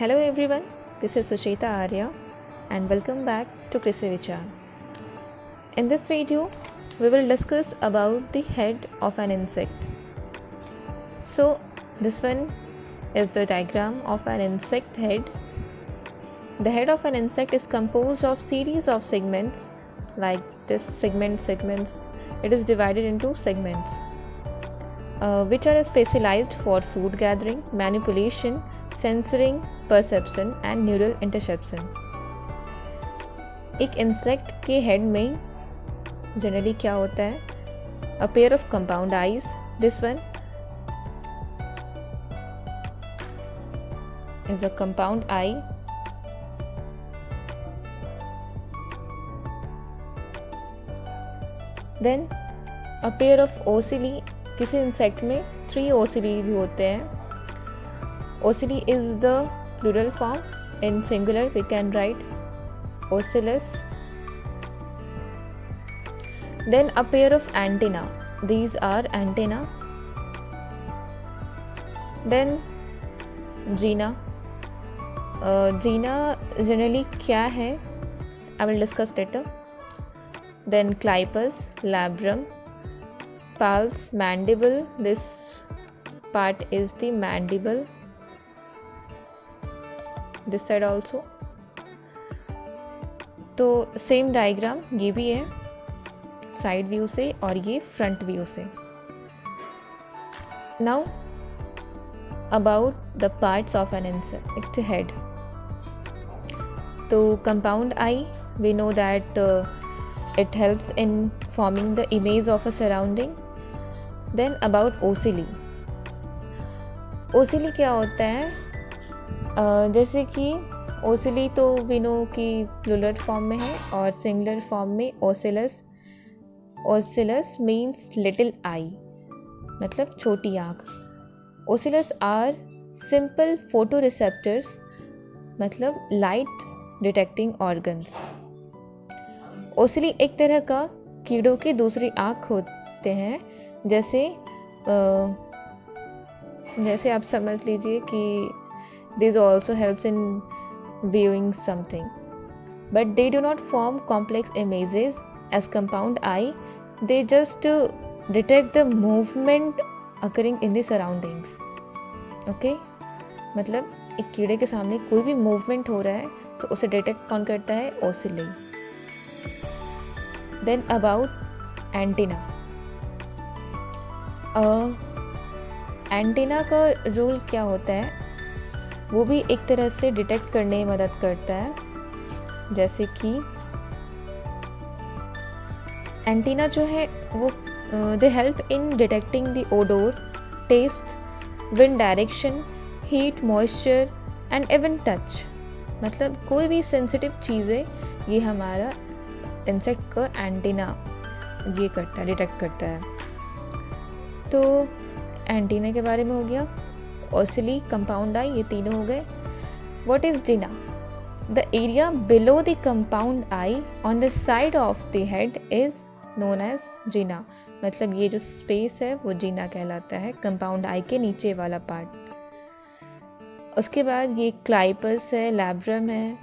Hello everyone, this is Sucheta Arya and welcome back to Krishi. In this video, we will discuss about the head of an insect. So this one is the diagram of an insect head. The head of an insect is composed of series of segments like this segments. It is divided into segments which are specialized for food gathering, manipulation, censoring, perception and neural interception. एक insect के head में generally क्या होता है? A pair of compound eyes. This one is a compound eye. Then a pair of ocelli. किसी insect में 3 ocelli भी होते हैं. Ocelli is the plural form. In singular we can write ocellus. Then a pair of antenna. These are antenna. Then gena. Gena generally क्या है? I will discuss later. Then clypeus, labrum, pulse, mandible. This part is the mandible. This side also. तो same diagram ये भी है side view से और ये front view से. Now about the parts of an insect head. तो compound eye we know that it helps in forming the image of a surrounding. Then about ocelli. ocelli क्या होता है? जैसे कि ओसिली तो वी नो कि प्लूरल फॉर्म में है और सिंगुलर फॉर्म में ओसिलस. ओसिलस मीन्स लिटिल आई, मतलब छोटी आँख. ओसिलस आर सिंपल फोटो रिसेप्टर्स, मतलब लाइट डिटेक्टिंग ऑर्गन्स. ओसिली एक तरह का कीड़ों की दूसरी आँख होते हैं. जैसे आप समझ लीजिए कि this also helps in viewing something, but they do not form complex images as compound eye. They just detect the movement occurring in the surroundings. Okay, मतलब एक कीड़े के सामने कोई भी मूवमेंट हो रहा है तो उसे डिटेक्ट कौन करता है? ओसिली. Then about antenna. एंटीना का रोल क्या होता है? वो भी एक तरह से डिटेक्ट करने में मदद करता है. जैसे कि एंटीना जो है वो they help in detecting the odour, taste, wind direction, heat, moisture and even touch. मतलब कोई भी सेंसिटिव चीज़ें ये हमारा इंसेक्ट का एंटीना ये करता है, डिटेक्ट करता है. तो एंटीना के बारे में हो गया. ओसिली, कंपाउंड आई, ये तीनों हो गए. What is gena? The area below the compound eye on the side of the head is known as gena. मतलब ये जो स्पेस है वो जीना कहलाता है, कंपाउंड आई के नीचे वाला पार्ट. उसके बाद ये क्लाइपस है, लैब्रम है.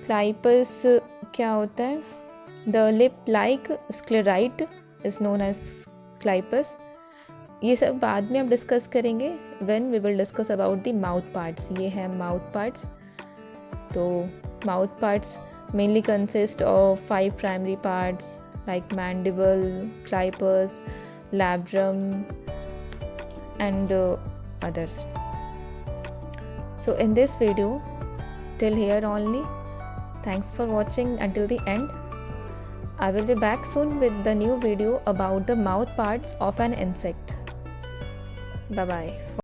क्लाइपस क्या होता है? The lip like sclerite is known as clypeus. ये सब बाद में हम डिस्कस करेंगे when we will discuss about the mouth parts. ये है माउथ पार्ट्स. तो mouth parts mainly consist of 5 primary parts like mandible, clypeus, labrum and others. So in this video, till here only. Thanks for watching until the end. I will be back soon with the new video about the mouth parts of an insect. Bye bye.